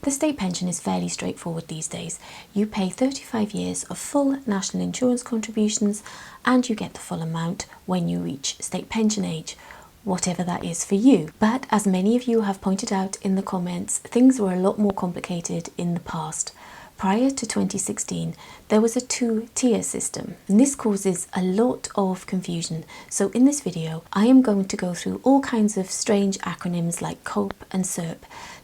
The state pension is fairly straightforward these days. You pay 35 years of full national insurance contributions and you get the full amount when you reach state pension age, whatever that is for you. But as many of you have pointed out in the comments, things were a lot more complicated in the past. Prior to 2016, there was a two-tier system, and this causes a lot of confusion. So in this video, I am going to go through all kinds of strange acronyms like COPE and SERP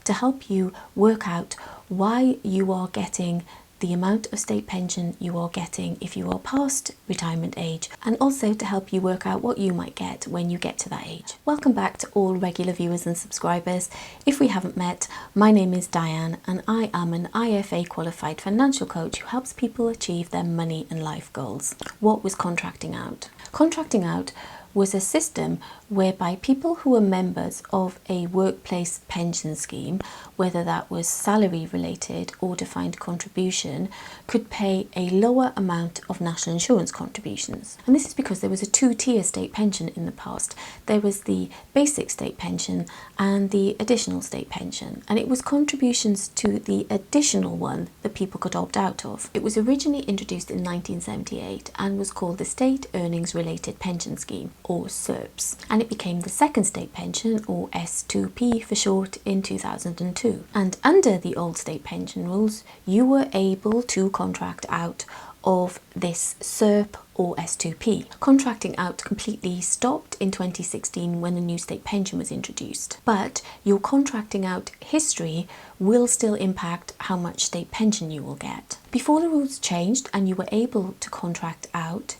to help you work out why you are getting the amount of state pension you are getting if you are past retirement age, and also to help you work out what you might get when you get to that age. Welcome back to all regular viewers and subscribers. If we haven't met, my name is Diane and I am an IFA qualified financial coach who helps people achieve their money and life goals. What was contracting out? Contracting out was a system whereby people who were members of a workplace pension scheme, whether that was salary related or defined contribution, could pay a lower amount of national insurance contributions. And this is because there was a two-tier state pension in the past. There was the basic state pension and the additional state pension, and it was contributions to the additional one that people could opt out of. It was originally introduced in 1978 and was called the State Earnings Related Pension Scheme, or SERPs, and it became the second state pension, or S2P for short, in 2002. And under the old state pension rules, you were able to contract out of this SERP or S2P. Contracting out completely stopped in 2016 when the new state pension was introduced, but your contracting out history will still impact how much state pension you will get. Before the rules changed and you were able to contract out,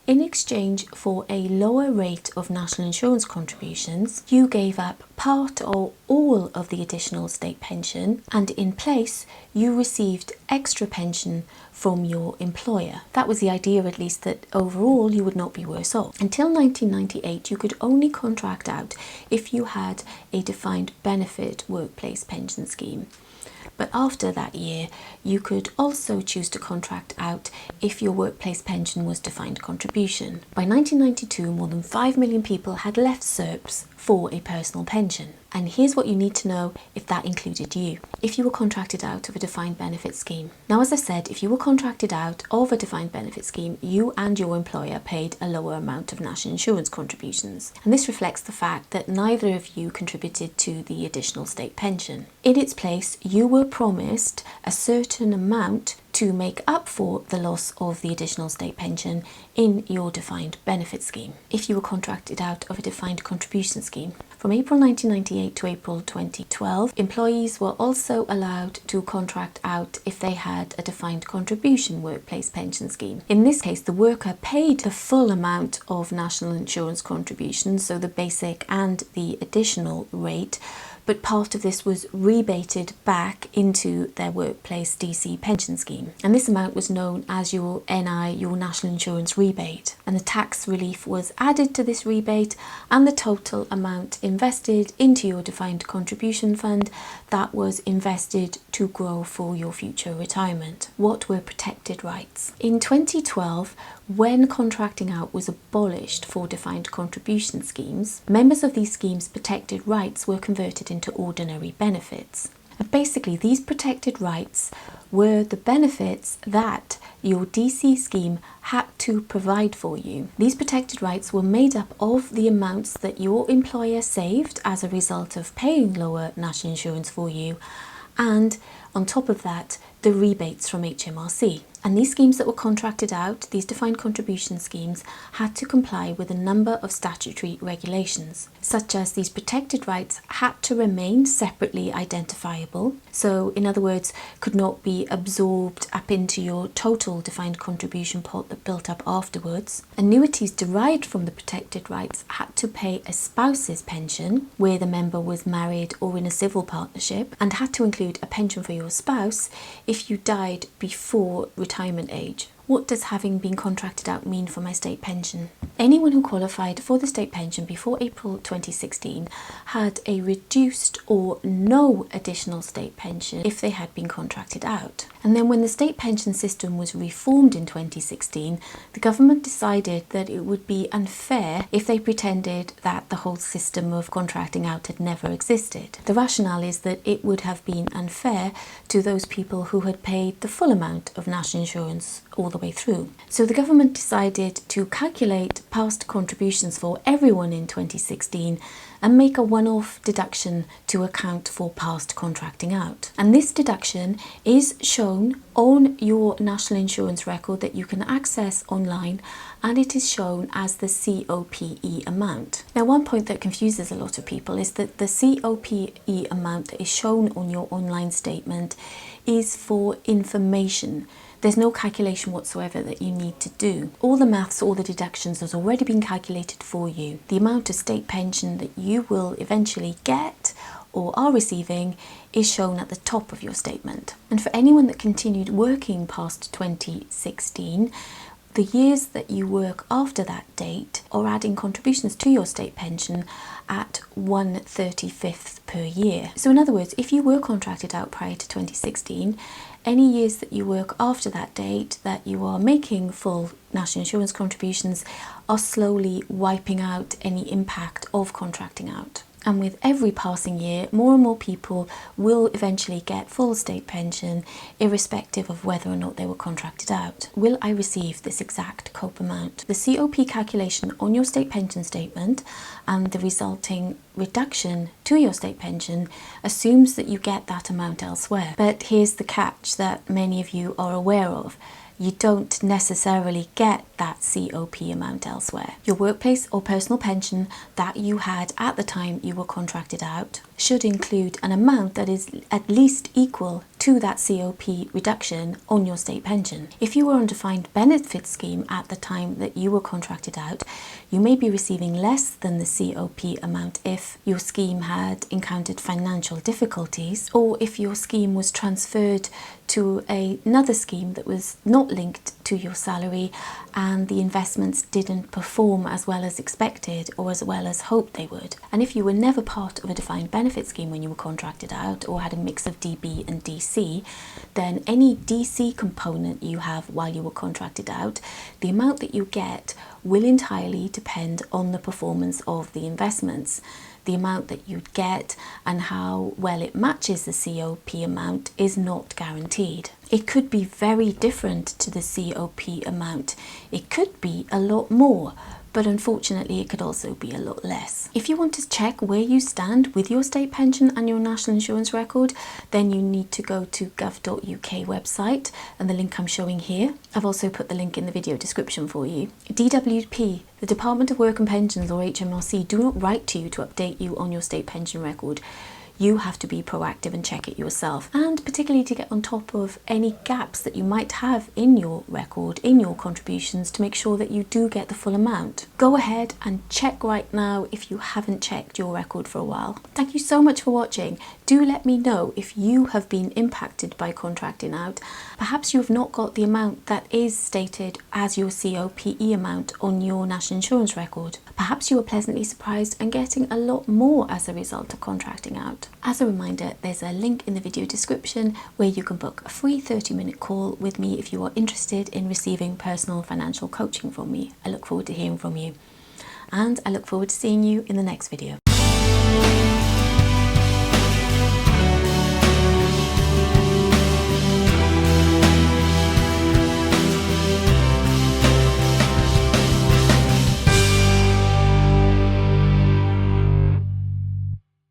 in exchange for a lower rate of national insurance contributions, you gave up part or all of the additional state pension, and in place you received extra pension from your employer. That was the idea, at least, that overall you would not be worse off. Until 1998, you could only contract out if you had a defined benefit workplace pension scheme. But after that year, you could also choose to contract out if your workplace pension was defined contribution. By 1992, more than 5 million people had left SERPs for a personal pension. And here's what you need to know if that included you, if you were contracted out of a defined benefit scheme. Now, as I said, if you were contracted out of a defined benefit scheme, you and your employer paid a lower amount of national insurance contributions. And this reflects the fact that neither of you contributed to the additional state pension. In its place, you were promised a certain amount to make up for the loss of the additional state pension in your defined benefit scheme. If you were contracted out of a defined contribution scheme, from April 1998 to April 2012, employees were also allowed to contract out if they had a defined contribution workplace pension scheme. In this case, the worker paid the full amount of national insurance contributions, so the basic and the additional rate, but part of this was rebated back into their workplace DC pension scheme. And this amount was known as your NI, your national insurance rebate. And the tax relief was added to this rebate, and the total amount invested into your defined contribution fund that was invested to grow for your future retirement. What were protected rights? In 2012, when contracting out was abolished for defined contribution schemes, members of these schemes' protected rights were converted into ordinary benefits. And basically, these protected rights were the benefits that your DC scheme had to provide for you. These protected rights were made up of the amounts that your employer saved as a result of paying lower national insurance for you, and on top of that, the rebates from HMRC. And these schemes that were contracted out, these defined contribution schemes, had to comply with a number of statutory regulations, such as these protected rights had to remain separately identifiable. So, in other words, could not be absorbed up into your total defined contribution pot that built up afterwards. Annuities derived from the protected rights had to pay a spouse's pension, where the member was married or in a civil partnership, and had to include a pension for your spouse if you died before retirement age. What does having been contracted out mean for my state pension? Anyone who qualified for the state pension before April 2016 had a reduced or no additional state pension if they had been contracted out. And then when the state pension system was reformed in 2016, the government decided that it would be unfair if they pretended that the whole system of contracting out had never existed. The rationale is that it would have been unfair to those people who had paid the full amount of national insurance all the way through. So the government decided to calculate past contributions for everyone in 2016 and make a one-off deduction to account for past contracting out. And this deduction is shown on your national insurance record that you can access online, and it is shown as the COPE amount. Now, one point that confuses a lot of people is that the COPE amount that is shown on your online statement is for information. There's no calculation whatsoever that you need to do. All the maths, all the deductions has already been calculated for you. The amount of state pension that you will eventually get or are receiving is shown at the top of your statement. And for anyone that continued working past 2016, the years that you work after that date are adding contributions to your state pension at 1/35th per year. So in other words, if you were contracted out prior to 2016, any years that you work after that date that you are making full national insurance contributions are slowly wiping out any impact of contracting out. And with every passing year, more and more people will eventually get full state pension, irrespective of whether or not they were contracted out. Will I receive this exact COPE amount? The COP calculation on your state pension statement and the resulting reduction to your state pension assumes that you get that amount elsewhere. But here's the catch that many of you are aware of. You don't necessarily get that COP amount elsewhere. Your workplace or personal pension that you had at the time you were contracted out should include an amount that is at least equal to that COP reduction on your state pension. If you were on a defined benefit scheme at the time that you were contracted out, you may be receiving less than the COP amount if your scheme had encountered financial difficulties, or if your scheme was transferred to another scheme that was not linked to your salary and the investments didn't perform as well as expected or as well as hoped they would. And if you were never part of a defined benefit scheme when you were contracted out or had a mix of DB and DC, then any DC component you have while you were contracted out, the amount that you get will entirely depend on the performance of the investments. The amount that you'd get and how well it matches the COP amount is not guaranteed. It could be very different to the COP amount. It could be a lot more, but unfortunately it could also be a lot less. If you want to check where you stand with your state pension and your national insurance record, then you need to go to gov.uk website and the link I'm showing here. I've also put the link in the video description for you. DWP, the Department of Work and Pensions, or HMRC, do not write to you to update you on your state pension record. You have to be proactive and check it yourself, and particularly to get on top of any gaps that you might have in your record, in your contributions, to make sure that you do get the full amount. Go ahead and check right now if you haven't checked your record for a while. Thank you so much for watching. Do let me know if you have been impacted by contracting out. Perhaps you have not got the amount that is stated as your COPE amount on your national insurance record. Perhaps you were pleasantly surprised and getting a lot more as a result of contracting out. As a reminder, there's a link in the video description where you can book a free 30-minute call with me if you are interested in receiving personal financial coaching from me. I look forward to hearing from you, and I look forward to seeing you in the next video.